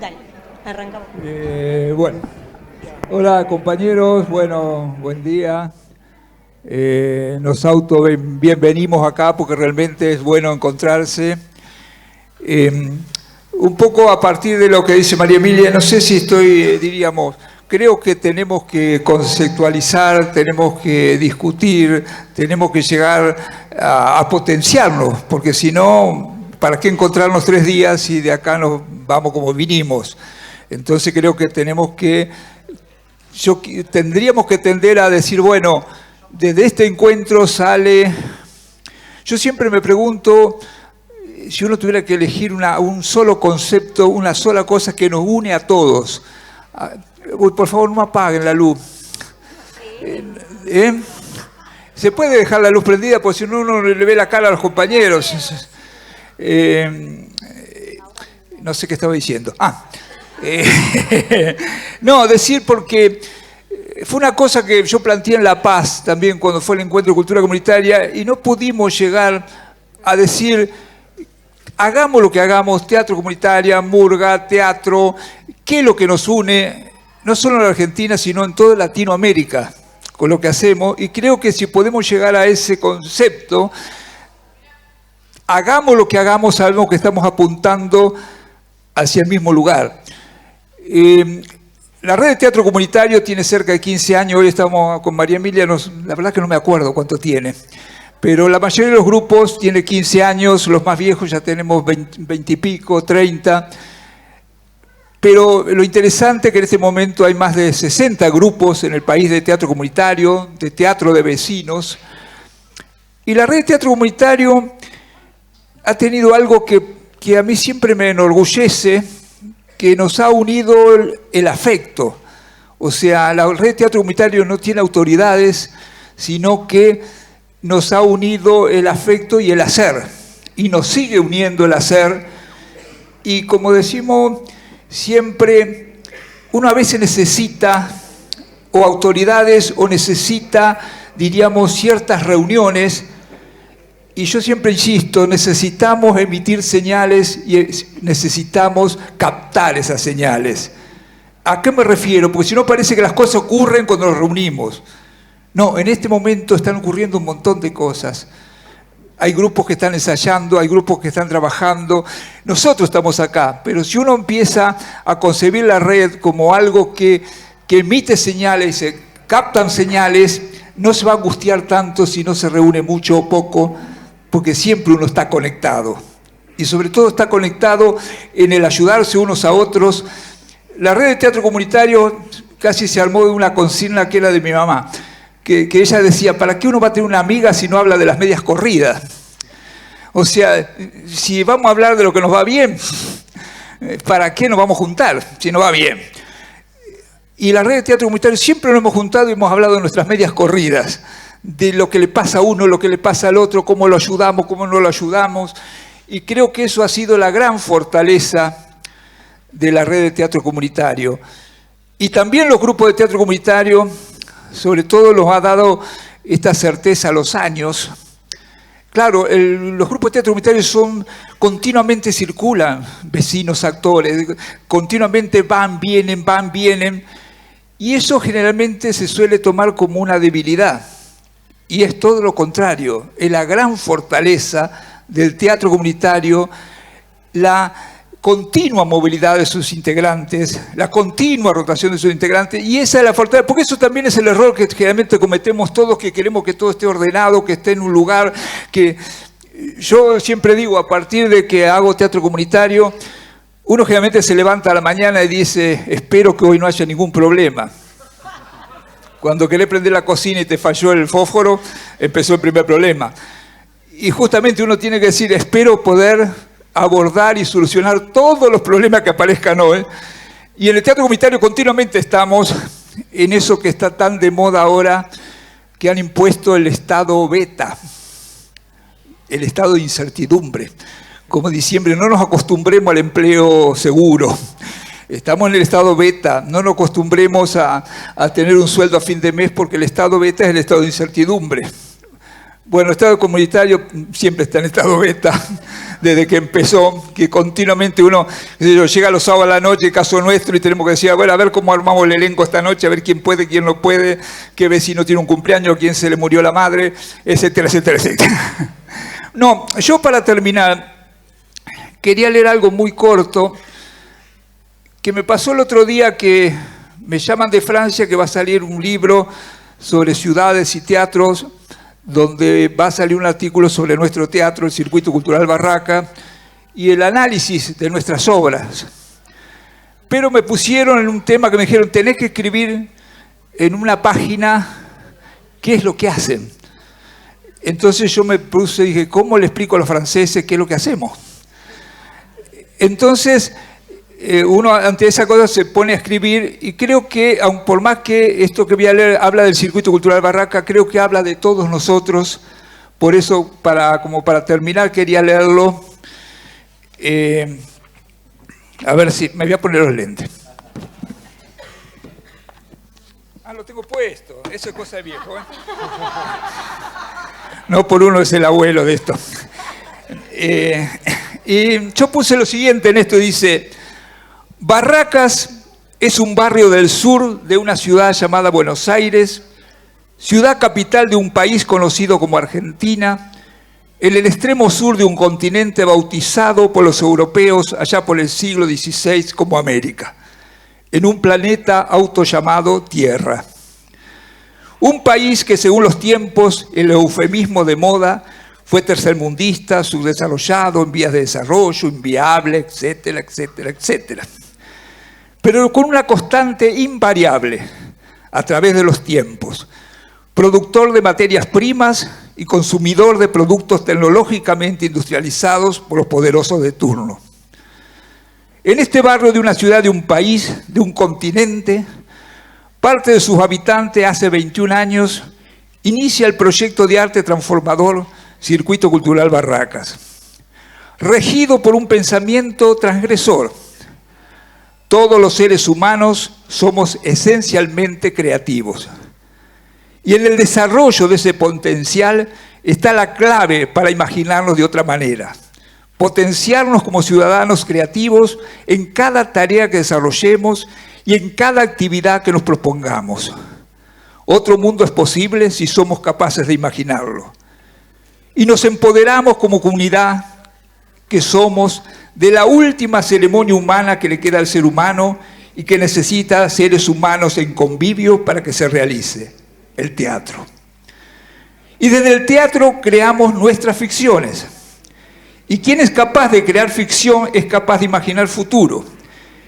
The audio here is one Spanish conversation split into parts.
Dale, arrancamos. Bueno, hola compañeros, bueno, buen día. Nos bienvenimos acá porque realmente es bueno encontrarse. Un poco a partir de lo que dice María Emilia, no sé si diríamos, creo que tenemos que conceptualizar, tenemos que discutir, tenemos que llegar a potenciarnos, porque si no, ¿para qué encontrarnos 3 días y de acá nos vamos como vinimos? Entonces creo que tendríamos que tender a decir, bueno, desde este encuentro sale... Yo siempre me pregunto, si uno tuviera que elegir un solo concepto, una sola cosa que nos une a todos. Uy, por favor, no me apaguen la luz. Se puede dejar la luz prendida, porque si no uno le ve la cara a los compañeros. No sé qué estaba diciendo. No, decir porque fue una cosa que yo planteé en La Paz también cuando fue el encuentro de cultura comunitaria y no pudimos llegar a decir, hagamos lo que hagamos, teatro comunitaria, murga, teatro, ¿qué es lo que nos une? No solo en la Argentina, sino en toda Latinoamérica, con lo que hacemos. Y creo que si podemos llegar a ese concepto, hagamos lo que hagamos, sabemos que estamos apuntando hacia el mismo lugar. La red de teatro comunitario tiene cerca de 15 años, hoy estamos con María Emilia, la verdad que no me acuerdo cuánto tiene, pero la mayoría de los grupos tiene 15 años, los más viejos ya tenemos 20 y pico, 30, pero lo interesante es que en este momento hay más de 60 grupos en el país de teatro comunitario, de teatro de vecinos, y la red de teatro comunitario ha tenido algo que a mí siempre me enorgullece, que nos ha unido el afecto. O sea, la red de teatro comunitario no tiene autoridades, sino que nos ha unido el afecto y el hacer. Y nos sigue uniendo el hacer. Y como decimos siempre, uno a veces necesita o autoridades o necesita, diríamos, ciertas reuniones. Y yo siempre insisto, necesitamos emitir señales y necesitamos captar esas señales. ¿A qué me refiero? Porque si no parece que las cosas ocurren cuando nos reunimos. No, en este momento están ocurriendo un montón de cosas. Hay grupos que están ensayando, hay grupos que están trabajando. Nosotros estamos acá, pero si uno empieza a concebir la red como algo que emite señales, se captan señales, no se va a angustiar tanto si no se reúne mucho o poco, porque siempre uno está conectado. Y sobre todo está conectado en el ayudarse unos a otros. La red de teatro comunitario casi se armó de una consigna que era de mi mamá, que ella decía, ¿para qué uno va a tener una amiga si no habla de las medias corridas? O sea, si vamos a hablar de lo que nos va bien, ¿para qué nos vamos a juntar si nos va bien? Y la red de teatro comunitario siempre nos hemos juntado y hemos hablado de nuestras medias corridas, de lo que le pasa a uno, lo que le pasa al otro, cómo lo ayudamos, cómo no lo ayudamos. Y creo que eso ha sido la gran fortaleza de la red de teatro comunitario. Y también los grupos de teatro comunitario, sobre todo, los ha dado esta certeza a los años. Claro, los grupos de teatro comunitario continuamente circulan, vecinos, actores, continuamente van, vienen, y eso generalmente se suele tomar como una debilidad. Y es todo lo contrario, es la gran fortaleza del teatro comunitario, la continua movilidad de sus integrantes, la continua rotación de sus integrantes, y esa es la fortaleza, porque eso también es el error que generalmente cometemos todos, que queremos que todo esté ordenado, que esté en un lugar, que yo siempre digo, a partir de que hago teatro comunitario, uno generalmente se levanta a la mañana y dice, espero que hoy no haya ningún problema. Cuando querés prender la cocina y te falló el fósforo, empezó el primer problema. Y justamente uno tiene que decir, espero poder abordar y solucionar todos los problemas que aparezcan hoy. Y en el teatro comunitario continuamente estamos en eso que está tan de moda ahora, que han impuesto el estado beta, el estado de incertidumbre. Como diciembre, no nos acostumbremos al empleo seguro. Estamos en el estado beta, no nos acostumbremos a tener un sueldo a fin de mes porque el estado beta es el estado de incertidumbre. Bueno, el Estado comunitario siempre está en estado beta, desde que empezó, que continuamente uno, qué sé yo, llega los sábados a la noche, caso nuestro, y tenemos que decir, bueno, a ver cómo armamos el elenco esta noche, a ver quién puede, quién no puede, qué vecino tiene un cumpleaños, quién se le murió la madre, etcétera, etcétera, etcétera. No, yo para terminar, quería leer algo muy corto, que me pasó el otro día, que me llaman de Francia, que va a salir un libro sobre ciudades y teatros, donde va a salir un artículo sobre nuestro teatro, el Circuito Cultural Barraca, y el análisis de nuestras obras. Pero me pusieron en un tema que me dijeron, tenés que escribir en una página qué es lo que hacen. Entonces yo me puse y dije, ¿cómo le explico a los franceses qué es lo que hacemos? Entonces uno ante esa cosa se pone a escribir, y creo que, aun por más que esto que voy a leer habla del Circuito Cultural Barraca, creo que habla de todos nosotros. Por eso, como para terminar, quería leerlo. A ver si me voy a poner los lentes. Ah, lo tengo puesto. Eso es cosa de viejo, ¿eh? No por uno es el abuelo de esto. Y yo puse lo siguiente en esto, dice: Barracas es un barrio del sur de una ciudad llamada Buenos Aires, ciudad capital de un país conocido como Argentina, en el extremo sur de un continente bautizado por los europeos allá por el siglo XVI como América, en un planeta autollamado Tierra. Un país que, según los tiempos, el eufemismo de moda, fue tercermundista, subdesarrollado, en vías de desarrollo, inviable, etcétera, etcétera, etcétera. Pero con una constante invariable a través de los tiempos, productor de materias primas y consumidor de productos tecnológicamente industrializados por los poderosos de turno. En este barrio de una ciudad, de un país, de un continente, parte de sus habitantes hace 21 años inicia el proyecto de arte transformador Circuito Cultural Barracas, regido por un pensamiento transgresor. Todos los seres humanos somos esencialmente creativos. Y en el desarrollo de ese potencial está la clave para imaginarnos de otra manera. Potenciarnos como ciudadanos creativos en cada tarea que desarrollemos y en cada actividad que nos propongamos. Otro mundo es posible si somos capaces de imaginarlo. Y nos empoderamos como comunidad que somos de la última ceremonia humana que le queda al ser humano y que necesita seres humanos en convivio para que se realice: el teatro. Y desde el teatro creamos nuestras ficciones. Y quien es capaz de crear ficción es capaz de imaginar futuro.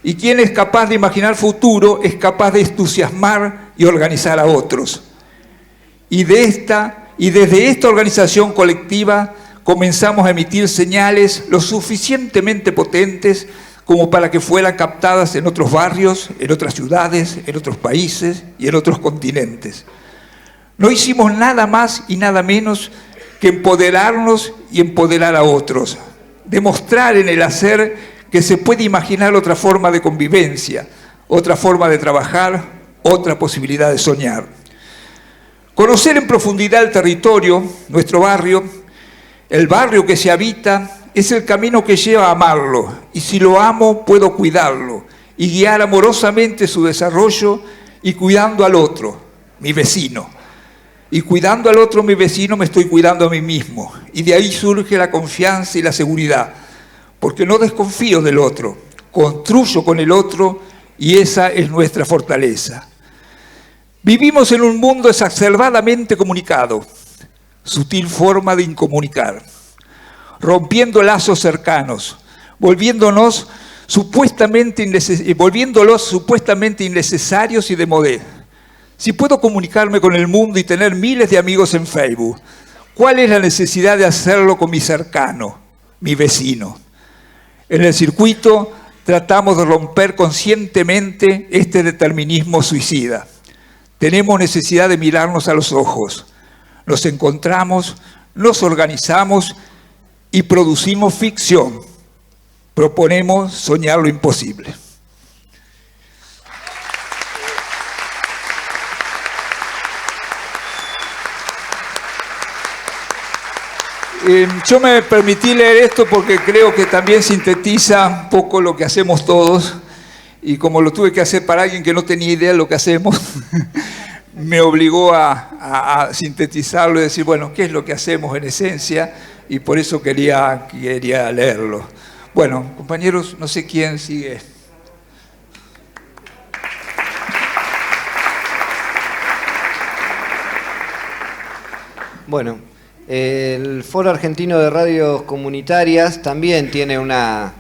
Y quien es capaz de imaginar futuro es capaz de entusiasmar y organizar a otros. Y desde esta organización colectiva comenzamos a emitir señales lo suficientemente potentes como para que fueran captadas en otros barrios, en otras ciudades, en otros países y en otros continentes. No hicimos nada más y nada menos que empoderarnos y empoderar a otros, demostrar en el hacer que se puede imaginar otra forma de convivencia, otra forma de trabajar, otra posibilidad de soñar. Conocer en profundidad el territorio, nuestro barrio, el barrio que se habita, es el camino que lleva a amarlo, y si lo amo puedo cuidarlo y guiar amorosamente su desarrollo, y cuidando al otro, mi vecino. Y cuidando al otro, mi vecino, me estoy cuidando a mí mismo, y de ahí surge la confianza y la seguridad, porque no desconfío del otro, construyo con el otro, y esa es nuestra fortaleza. Vivimos en un mundo exacerbadamente comunicado, sutil forma de incomunicar, rompiendo lazos cercanos, volviéndolos supuestamente innecesarios y de modé. Si puedo comunicarme con el mundo y tener miles de amigos en Facebook, ¿cuál es la necesidad de hacerlo con mi cercano, mi vecino? En el circuito tratamos de romper conscientemente este determinismo suicida. Tenemos necesidad de mirarnos a los ojos. Nos encontramos, nos organizamos y producimos ficción. Proponemos soñar lo imposible. Yo me permití leer esto porque creo que también sintetiza un poco lo que hacemos todos, y como lo tuve que hacer para alguien que no tenía idea de lo que hacemos, me obligó a sintetizarlo y decir, bueno, ¿qué es lo que hacemos en esencia? Y por eso quería leerlo. Bueno, compañeros, no sé quién sigue. Bueno, el Foro Argentino de Radios Comunitarias también tiene una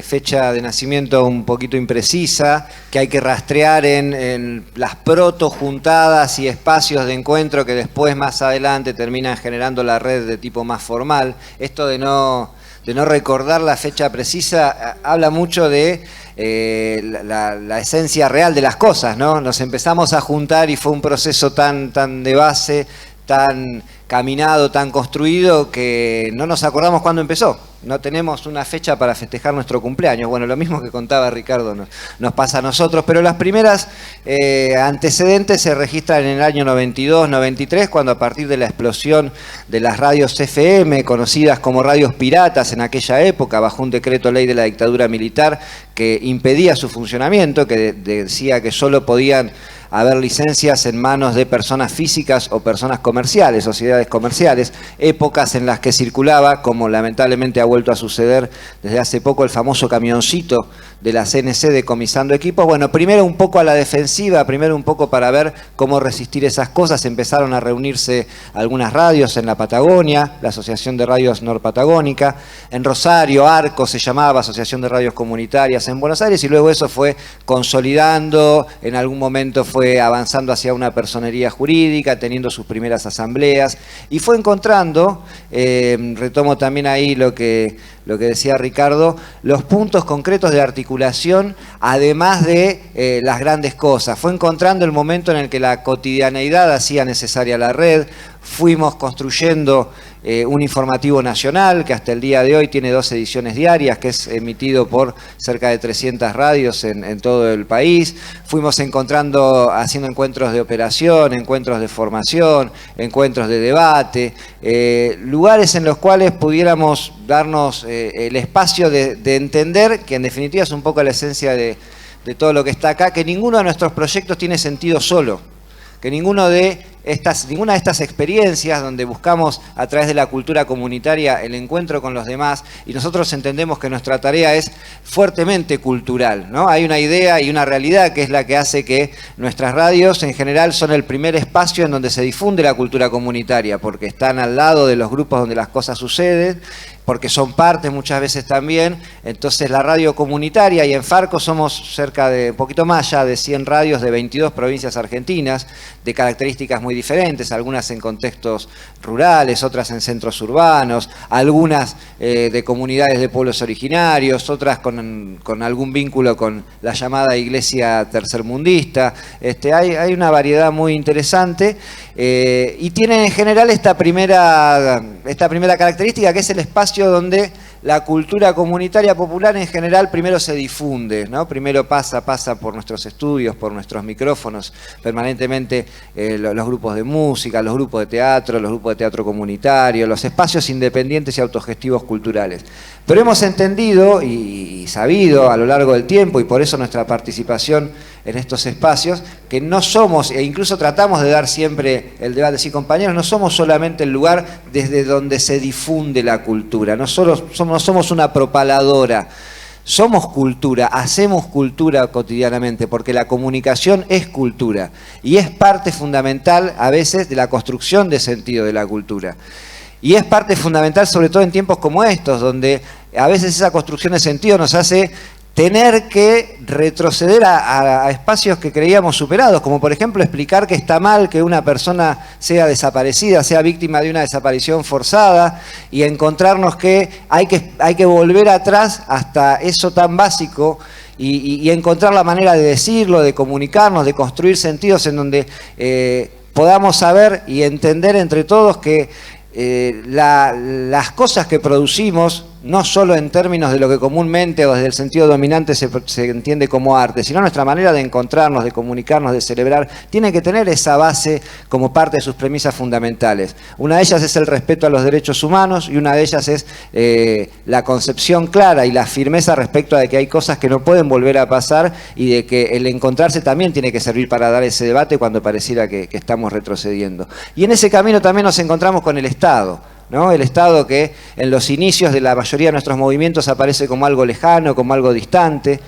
fecha de nacimiento un poquito imprecisa, que hay que rastrear en las protojuntadas y espacios de encuentro que después, más adelante, terminan generando la red de tipo más formal. Esto de no recordar la fecha precisa habla mucho de la esencia real de las cosas, ¿no? Nos empezamos a juntar y fue un proceso tan de base, tan caminado, tan construido, que no nos acordamos cuándo empezó. No tenemos una fecha para festejar nuestro cumpleaños. Bueno, lo mismo que contaba Ricardo nos pasa a nosotros, pero las primeras antecedentes se registran en el año 92, 93, cuando a partir de la explosión de las radios FM, conocidas como radios piratas en aquella época, bajo un decreto ley de la dictadura militar que impedía su funcionamiento, que decía que solo podían haber licencias en manos de personas físicas o personas comerciales, sociedades comerciales, épocas en las que circulaba, como lamentablemente ha vuelto a suceder desde hace poco, el famoso camioncito de la CNC decomisando equipos. Bueno, primero un poco a la defensiva, primero un poco para ver cómo resistir esas cosas. Empezaron a reunirse algunas radios en la Patagonia, la Asociación de Radios Norpatagónica, en Rosario, ARCO se llamaba, Asociación de Radios Comunitarias en Buenos Aires, y luego eso fue consolidando, en algún momento fue avanzando hacia una personería jurídica, teniendo sus primeras asambleas, y fue encontrando, retomo también ahí lo que decía Ricardo, los puntos concretos de articulación, además de las grandes cosas. Fue encontrando el momento en el que la cotidianeidad hacía necesaria la red. Fuimos construyendo un informativo nacional que hasta el día de hoy tiene 2 ediciones diarias, que es emitido por cerca de 300 radios en todo el país. Fuimos haciendo encuentros de operación, encuentros de formación, encuentros de debate, lugares en los cuales pudiéramos darnos el espacio de entender, que en definitiva es un poco la esencia de todo lo que está acá, que ninguno de nuestros proyectos tiene sentido solo, que ninguna de estas experiencias donde buscamos a través de la cultura comunitaria el encuentro con los demás, y nosotros entendemos que nuestra tarea es fuertemente cultural, ¿no? Hay una idea y una realidad que es la que hace que nuestras radios en general son el primer espacio en donde se difunde la cultura comunitaria, porque están al lado de los grupos donde las cosas suceden, porque son parte muchas veces también. Entonces la radio comunitaria, y en Farco somos cerca de, un poquito más ya, de 100 radios de 22 provincias argentinas, de características muy diferentes, algunas en contextos rurales, otras en centros urbanos, algunas de comunidades de pueblos originarios, otras con algún vínculo con la llamada iglesia tercermundista. Hay una variedad muy interesante, y tienen en general esta primera característica, que es el espacio donde la cultura comunitaria popular en general primero se difunde, ¿no? Primero pasa por nuestros estudios, por nuestros micrófonos, permanentemente los grupos de música, los grupos de teatro comunitario, los espacios independientes y autogestivos culturales. Pero hemos entendido y sabido a lo largo del tiempo, y por eso nuestra participación en estos espacios, que no somos, e incluso tratamos de dar siempre el debate, sí, compañeros, no somos solamente el lugar desde donde se difunde la cultura, no somos una propaladora, somos cultura, hacemos cultura cotidianamente, porque la comunicación es cultura y es parte fundamental a veces de la construcción de sentido de la cultura. Y es parte fundamental sobre todo en tiempos como estos, donde a veces esa construcción de sentido nos hace tener que retroceder a espacios que creíamos superados, como por ejemplo explicar que está mal que una persona sea desaparecida, sea víctima de una desaparición forzada, y encontrarnos que hay que volver atrás hasta eso tan básico y encontrar la manera de decirlo, de comunicarnos, de construir sentidos en donde podamos saber y entender entre todos que las cosas que producimos no solo en términos de lo que comúnmente o desde el sentido dominante se entiende como arte, sino nuestra manera de encontrarnos, de comunicarnos, de celebrar, tiene que tener esa base como parte de sus premisas fundamentales. Una de ellas es el respeto a los derechos humanos y una de ellas es la concepción clara y la firmeza respecto a de que hay cosas que no pueden volver a pasar y de que el encontrarse también tiene que servir para dar ese debate cuando pareciera que estamos retrocediendo. Y en ese camino también nos encontramos con el Estado, ¿no? El Estado que en los inicios de la mayoría de nuestros movimientos aparece como algo lejano, como algo distante,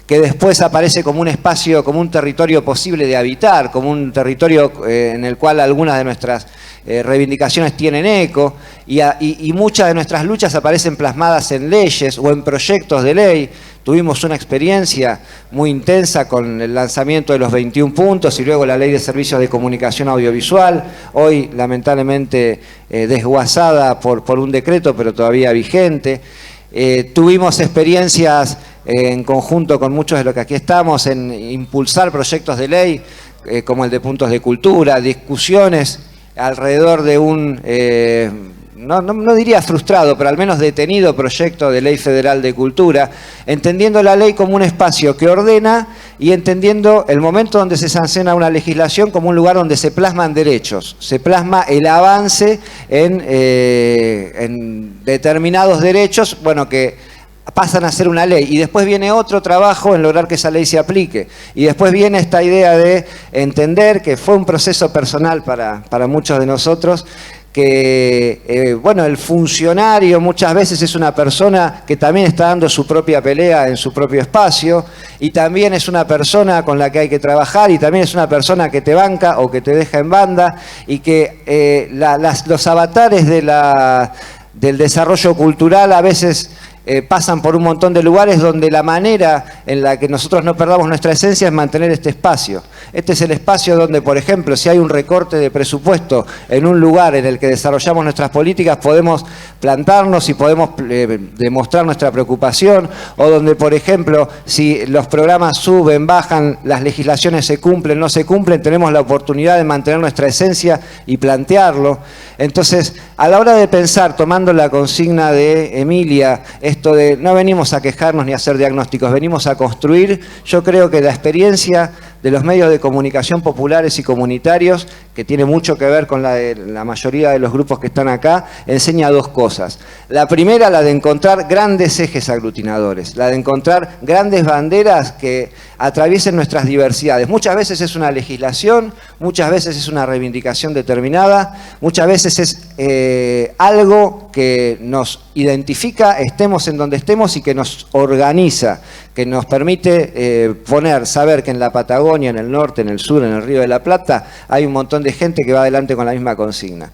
que después aparece como un espacio, como un territorio posible de habitar, como un territorio en el cual algunas de nuestras reivindicaciones tienen eco y muchas de nuestras luchas aparecen plasmadas en leyes o en proyectos de ley. Tuvimos una experiencia muy intensa con el lanzamiento de los 21 puntos y luego la Ley de Servicios de Comunicación Audiovisual, hoy lamentablemente desguazada por un decreto, pero todavía vigente. Tuvimos experiencias en conjunto con muchos de los que aquí estamos en impulsar proyectos de ley como el de puntos de cultura, discusiones alrededor de un, no diría frustrado, pero al menos detenido proyecto de ley federal de cultura, entendiendo la ley como un espacio que ordena y entendiendo el momento donde se sanciona una legislación como un lugar donde se plasman derechos, se plasma el avance en determinados derechos, bueno, que pasan a ser una ley y después viene otro trabajo en lograr que esa ley se aplique y después viene esta idea de entender que fue un proceso personal para muchos de nosotros, que bueno, el funcionario muchas veces es una persona que también está dando su propia pelea en su propio espacio y también es una persona con la que hay que trabajar y también es una persona que te banca o que te deja en banda y que los avatares del desarrollo cultural a veces pasan por un montón de lugares donde la manera en la que nosotros no perdamos nuestra esencia es mantener este espacio. Este es el espacio donde, por ejemplo, si hay un recorte de presupuesto en un lugar en el que desarrollamos nuestras políticas, podemos plantarnos y podemos demostrar nuestra preocupación, o donde, por ejemplo, si los programas suben, bajan, las legislaciones se cumplen, no se cumplen, tenemos la oportunidad de mantener nuestra esencia y plantearlo. Entonces, a la hora de pensar, tomando la consigna de Emilia, esto de no venimos a quejarnos ni a hacer diagnósticos, venimos a construir, yo creo que la experiencia de los medios de comunicación populares y comunitarios, que tiene mucho que ver con la de la mayoría de los grupos que están acá, enseña dos cosas. La primera, la de encontrar grandes ejes aglutinadores, la de encontrar grandes banderas que atraviesen nuestras diversidades. Muchas veces es una legislación, muchas veces es una reivindicación determinada, muchas veces es algo que nos identifica, estemos en donde estemos y que nos organiza, que nos permite saber que en la Patagonia, en el norte, en el sur, en el Río de la Plata, hay un montón de gente que va adelante con la misma consigna.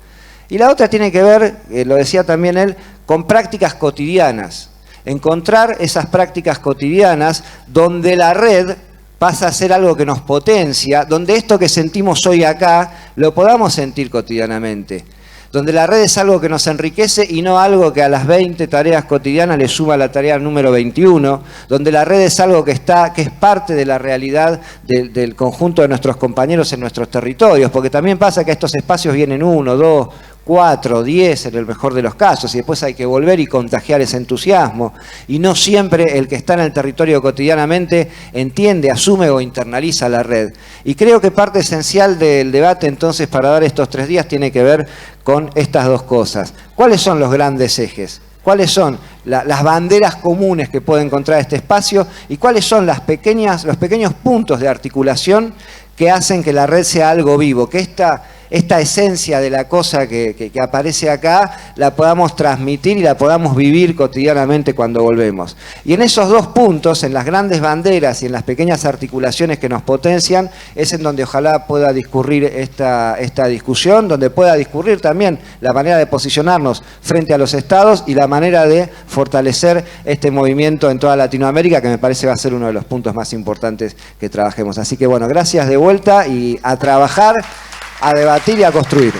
Y la otra tiene que ver, lo decía también él, con prácticas cotidianas. Encontrar esas prácticas cotidianas donde la red pasa a ser algo que nos potencia, donde esto que sentimos hoy acá lo podamos sentir cotidianamente. Donde la red es algo que nos enriquece y no algo que a las 20 tareas cotidianas le suma la tarea número 21, donde la red es algo que es parte de la realidad del conjunto de nuestros compañeros en nuestros territorios, porque también pasa que a estos espacios vienen 1, 2, 4, 10 en el mejor de los casos, y después hay que volver y contagiar ese entusiasmo. Y no siempre el que está en el territorio cotidianamente entiende, asume o internaliza la red. Y creo que parte esencial del debate entonces para dar estos 3 días tiene que ver con estas dos cosas. ¿Cuáles son los grandes ejes? ¿Cuáles son las banderas comunes que puede encontrar este espacio? ¿Y cuáles son los pequeños puntos de articulación que hacen que la red sea algo vivo? Que esta esencia de la cosa que aparece acá la podamos transmitir y la podamos vivir cotidianamente cuando volvemos. Y en esos dos puntos, en las grandes banderas y en las pequeñas articulaciones que nos potencian, es en donde ojalá pueda discurrir esta discusión, donde pueda discurrir también la manera de posicionarnos frente a los estados y la manera de fortalecer este movimiento en toda Latinoamérica, que me parece va a ser uno de los puntos más importantes que trabajemos. Así que bueno, gracias de vuelta y a trabajar, a debatir y a construir.